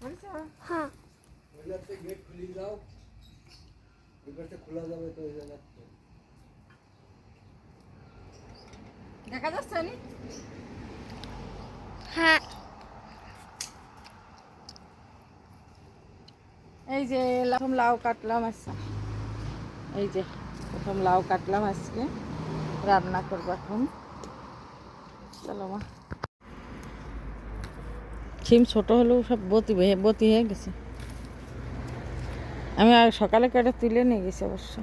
হ্যাঁ गेट खुली जाओ इधर से खुला जावे तो দেখা যাচ্ছে নি? হ্যাঁ এই যে প্রথম লাউ কাটলাম আজকে, এই যে প্রথম লাউ কাটলাম আজকে, রান্না করবো এখন। চলো মা, সিম ছোট হলেও সব বতি হয়ে গেছে। আমি আর সকালে কেটে তুলে নিয়ে গেছি অবশ্য,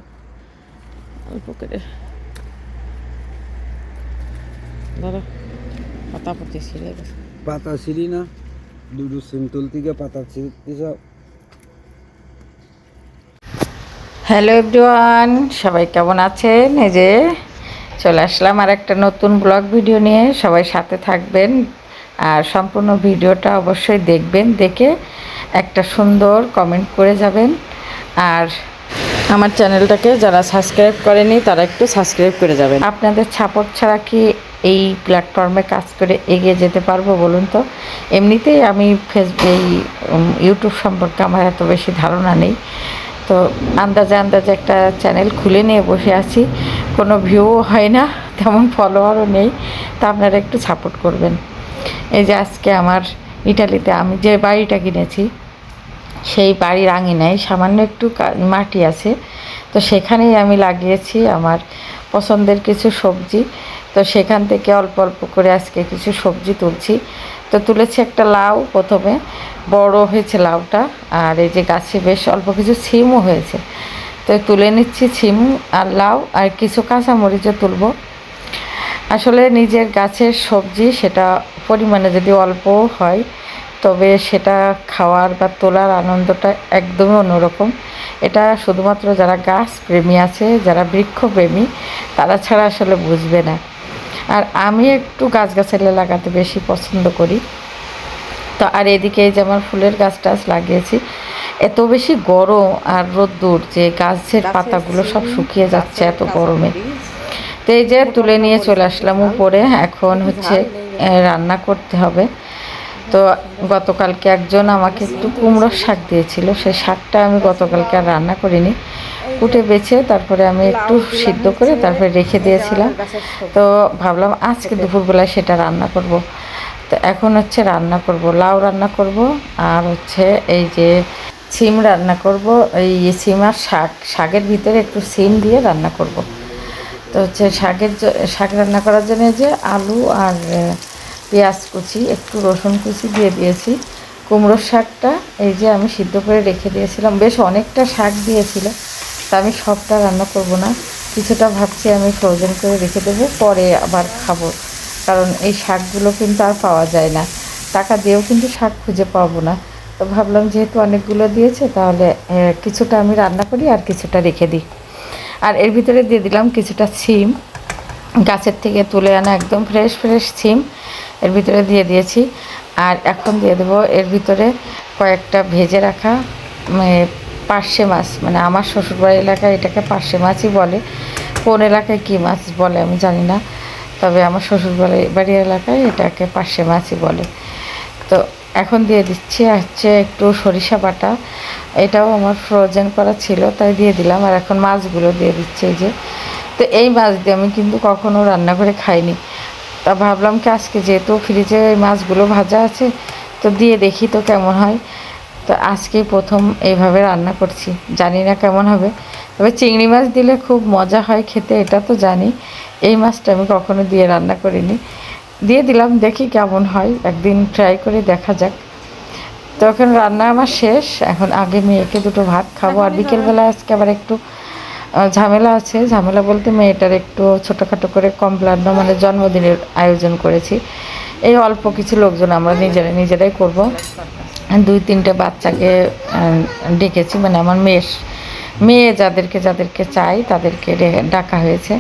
অল্প করে। ধরো পাতা পতি ছিঁড়ে গেছে। पाता सीरी ना दूधू सिम तुलती के पाता सीरी सब। হ্যালো এভরিওয়ান, সবাই কেমন আছেন? এই যে চলে আসলাম আর একটা নতুন ব্লগ ভিডিও নিয়ে। সবাই সাথে থাকবেন আর সম্পূর্ণ ভিডিওটা অবশ্যই দেখবেন, দেখে একটা সুন্দর কমেন্ট করে যাবেন। আর আমার চ্যানেলটাকে যারা সাবস্ক্রাইব করেনি তারা একটু সাবস্ক্রাইব করে যাবেন। আপনাদের সাপোর্ট ছাড়া কি এই প্ল্যাটফর্মে কাজ করে এগিয়ে যেতে পারবো বলুন তো? এমনিতেই আমি এই ইউটিউব সম্পর্কে আমার এত বেশি ধারণা নেই, তো আন্দাজে একটা চ্যানেল খুলে নিয়ে বসে আছি, কোনো ভিউও হয় না, তেমন ফলোয়ারও নেই। তা আপনারা একটু সাপোর্ট করবেন। এই যে আজকে আমার ইটালিতে আমি যে বাড়িটা কিনেছি, সেই বাড়ির আঙিনায় সামান্য একটু মাটি আছে, তো সেখানেই আমি লাগিয়েছি আমার পছন্দের কিছু সবজি। তো সেখান থেকে অল্প অল্প করে আজকে কিছু সবজি তুলছি। তো তুলেছি একটা লাউ, প্রথমে বড় হয়েছে লাউটা, আর এই যে গাছে বেশ অল্প কিছু সিমও হয়েছে। তো তুলে নিচ্ছি সিম আর লাউ, আর কিছু কাঁচামরিচও তুলবো। আসলে নিজের গাছের সবজি সেটা পরিমাণে যদি অল্প হয়, তবে সেটা খাওয়ার বা তোলার আনন্দটা একদমই অন্যরকম। এটা শুধুমাত্র যারা গাছ প্রেমী আছে, যারা বৃক্ষপ্রেমী, তারা ছাড়া আসলে বুঝবে না। আর আমি একটু গাছগাছালি লাগাতে বেশি পছন্দ করি। তো আর এদিকে এই যে আমার ফুলের গাছ টাছ লাগিয়েছি, এত বেশি গরম আর রোদ্দুর যে গাছের পাতাগুলো সব শুকিয়ে যাচ্ছে এত গরমে। তো এই যে তুলে নিয়ে চলে আসলাম উপরে, এখন হচ্ছে রান্না করতে হবে। তো গতকালকে একজন আমাকে একটু কুমড়োর শাক দিয়েছিল, সেই শাকটা আমি গতকালকে আর রান্না করিনি, কুটে বেছে তারপরে আমি একটু সিদ্ধ করে তারপরে রেখে দিয়েছিলাম। তো ভাবলাম আজকে দুপুরবেলায় সেটা রান্না করব। তো এখন হচ্ছে রান্না করব, লাউ রান্না করব, আর হচ্ছে এই যে সিম রান্না করব। এই সিম আর শাকের ভিতরে একটু সিম দিয়ে রান্না করব। তো হচ্ছে শাক রান্না করার জন্য যে আলু আর পেঁয়াজ কুচি, একটু রসুন কুচি দিয়ে দিয়েছি। কুমড়োর শাকটা এই যে আমি সিদ্ধ করে রেখে দিয়েছিলাম, বেশ অনেকটা শাক দিয়েছিল, তা আমি সবটা রান্না করব না, কিছুটা ভাবছি আমি ফ্রোজেন করে রেখে দেবো, পরে আবার খাবো। কারণ এই শাকগুলো কিন্তু আর পাওয়া যায় না, টাকা দিয়েও কিন্তু শাক খুঁজে পাবো না। তো ভাবলাম যেহেতু অনেকগুলো দিয়েছে, তাহলে কিছুটা আমি রান্না করি আর কিছুটা রেখে দিই। আর এর ভিতরে দিয়ে দিলাম কিছুটা সিম, গাছের থেকে তুলে আনা একদম ফ্রেশ সিম এর ভিতরে দিয়ে দিয়েছি। আর এখন দিয়ে দেবো এর ভিতরে কয়েকটা ভেজে রাখা পার্শে মাছ, মানে আমার শ্বশুরবাড়ি এলাকায় এটাকে পার্শে মাছই বলে, কোন এলাকায় কী মাছ বলে আমি জানি না, তবে আমার শ্বশুরবাড়ি এলাকায় এটাকে পার্শে মাছই বলে। তো এখন দিয়ে দিচ্ছি হচ্ছে একটু সরিষা বাটা, এটাও আমার ফ্রোজেন করা ছিল তাই দিয়ে দিলাম। আর এখন মাছগুলো দিয়ে দিচ্ছি এই যে। তো এই মাছ দিয়ে আমি কিন্তু কখনও রান্না করে খাইনি, তা ভাবলাম কি আজকে যেহেতু ফ্রিজে এই মাছগুলো ভাজা আছে, তো দিয়ে দেখি তো কেমন হয়। তো আজকেই প্রথম এইভাবে রান্না করছি, জানি না কেমন হবে, তবে চিংড়ি মাছ দিলে খুব মজা হয় খেতে, এটা তো জানি। এই মাছটা আমি কখনো দিয়ে রান্না করিনি, দিয়ে দিলাম, দেখি কেমন হয়, একদিন ট্রাই করে দেখা যাক। তো এখন রান্না আমার শেষ, এখন আগে মেয়েকে দুটো ভাত খাবো। আর বিকেলবেলা আজকে আবার একটু ঝামেলা আছে, ঝামেলা বলতে মেয়েটার একটু ছোটোখাটো করে কমপ্লান্ন, মানে জন্মদিনের আয়োজন করেছি। এই অল্প কিছু লোকজন আমরা নিজেরাই করব। 2-3টে বাচ্চাকে ডেকেছি, মানে আমার মেয়ে যাদেরকে চাই তাদেরকে ডাকা হয়েছে।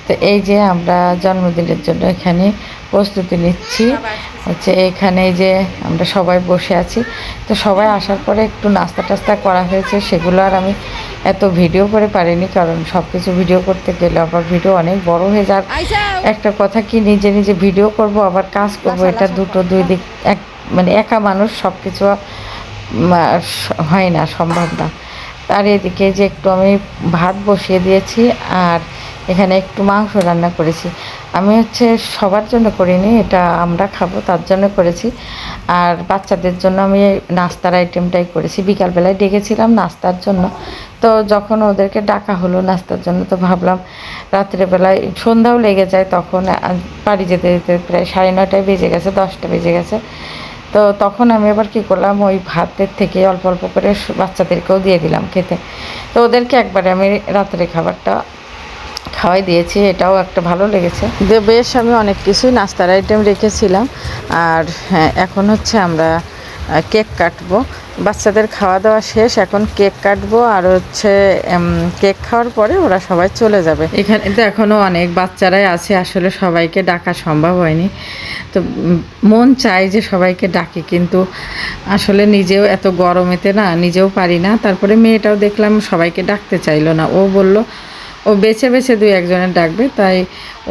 তো এই যে আমরা জন্মদিনের জন্য এখানে প্রস্তুতি নিচ্ছি, হচ্ছে এখানে যে আমরা সবাই বসে আছি। তো সবাই আসার পরে একটু নাস্তা টাস্তা করা হয়েছে, সেগুলো আর আমি এত ভিডিও করে পারিনি, কারণ সব কিছু ভিডিও করতে গেলে আবার ভিডিও অনেক বড় হয়ে যাক। একটা কথা কি, নিজে ভিডিও করব আবার কাজ করব, এটা দুই দিক, মানে একা মানুষ সব কিছু হয় না, সম্ভব না। আর এদিকে যে একটু আমি ভাত বসিয়ে দিয়েছি, আর এখানে একটু মাংস রান্না করেছি। আমি হচ্ছে সবার জন্য করিনি, এটা আমরা খাবো তার জন্য করেছি। আর বাচ্চাদের জন্য আমি নাস্তার আইটেমটাই করেছি। বিকালবেলায় ডেকেছিলাম নাস্তার জন্য, তো যখন ওদেরকে ডাকা হলো নাস্তার জন্য, তো ভাবলাম রাত্রেবেলায় সন্ধ্যাও লেগে যায়, তখন বাড়ি যেতে যেতে প্রায় 9:30 বেজে গেছে, 10টা বেজে গেছে। তো তখন আমি আবার কী করলাম, ওই ভাতের থেকে অল্প অল্প করে বাচ্চাদেরকেও দিয়ে দিলাম খেতে। তো ওদেরকে একবারে আমি রাত্রে খাবারটা খাওয়াই দিয়েছি, এটাও একটা ভালো লেগেছে। বেশ আমি অনেক কিছুই নাস্তার আইটেম রেখেছিলাম। আর হ্যাঁ, এখন হচ্ছে আমরা কেক কাটবো। বাচ্চাদের খাওয়া দাওয়া শেষ, এখন কেক কাটবো। আর হচ্ছে কেক খাওয়ার পরে ওরা সবাই চলে যাবে। এখানে তো এখনও অনেক বাচ্চারাই আছে, আসলে সবাইকে ডাকা সম্ভব হয়নি। তো মন চায় যে সবাইকে ডাকি, কিন্তু আসলে নিজেও এত গরমেতে না, নিজেও পারি না। তারপরে মেয়েটাও দেখলাম সবাইকে ডাকতে চাইলো না, ও বলল ও বেছে বেছে 2-1 জনের ডাকবে, তাই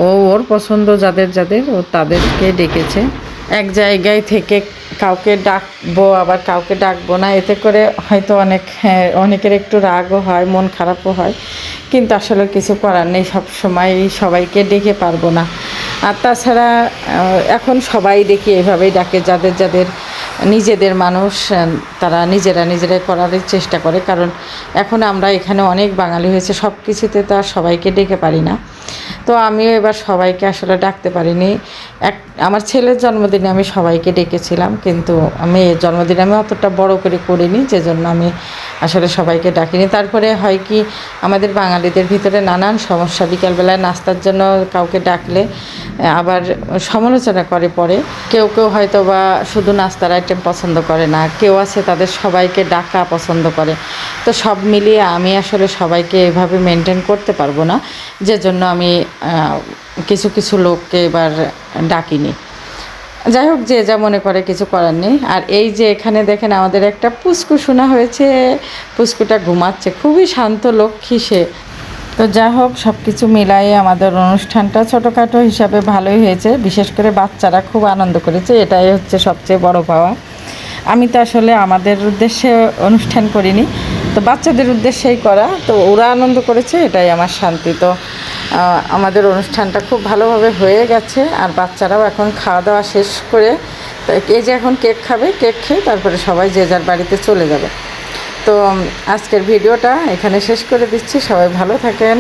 ও ওর পছন্দ যাদের যাদের ও তাদেরকে ডেকেছে। এক জায়গায় থেকে কাউকে ডাকবো আবার কাউকে ডাকবো না, এতে করে হয়তো অনেকের একটু রাগও হয়, মন খারাপও হয়, কিন্তু আসলে কিছু করার নেই, সব সময় সবাইকে ডেকে পারবো না। আর তাছাড়া এখন সবাই দেখি এভাবেই ডাকে, যাদের যাদের নিজেদের মানুষ তারা নিজেরাই করার চেষ্টা করে। কারণ এখন আমরা এখানে অনেক বাঙালি হয়েছে, সব কিছুতে তো আর সবাইকে ডেকে পারি না। তো আমিও এবার সবাইকে আসলে ডাকতে পারিনি। আমার ছেলের জন্মদিনে আমি সবাইকে ডেকেছিলাম, কিন্তু মেয়ের জন্মদিনে আমি অতটা বড় করে করিনি, যেজন্য আমি আসলে সবাইকে ডাকিনি। তারপরে হয় কি, আমাদের বাঙালিদের ভিতরে নানান সমস্যা। বিকালবেলায় নাস্তার জন্য কাউকে ডাকলে আবার সমালোচনা করে পরে। কেউ কেউ হয়তো বা শুধু নাস্তার আইটেম পছন্দ করে না, কেউ আছে তাদের সবাইকে ডাকা পছন্দ করে। তো সব মিলিয়ে আমি আসলে সবাইকে এভাবে মেনটেন করতে পারবো না, যে জন্য আমি কিছু কিছু লোককে এবার ডাকিনি। যাই হোক, যে যা মনে করে, কিছু করার নেই। আর এই যে এখানে দেখেন আমাদের একটা পুস্কু শোনা হয়েছে, পুস্কুটা ঘুমাচ্ছে, খুবই শান্ত লক্ষ্মী সে। তো যা হোক, সব কিছু মিলাই আমাদের অনুষ্ঠানটা ছোটোখাটো হিসাবে ভালোই হয়েছে। বিশেষ করে বাচ্চারা খুব আনন্দ করেছে, এটাই হচ্ছে সবচেয়ে বড় পাওয়া। আমি তো আসলে আমাদের উদ্দেশ্যে অনুষ্ঠান করিনি, তো বাচ্চাদের উদ্দেশ্যেই করা, তো ওরা আনন্দ করেছে, এটাই আমার শান্তি। তো আমাদের অনুষ্ঠানটা খুব ভালোভাবে হয়ে গেছে। আর বাচ্চারাও এখন খাওয়া দাওয়া শেষ করে, এই যে এখন কেক খাবে, কেক খেয়ে তারপরে সবাই যে যার বাড়িতে চলে যাবে। তো আজকের ভিডিওটা এখানে শেষ করে দিচ্ছি, সবাই ভালো থাকেন।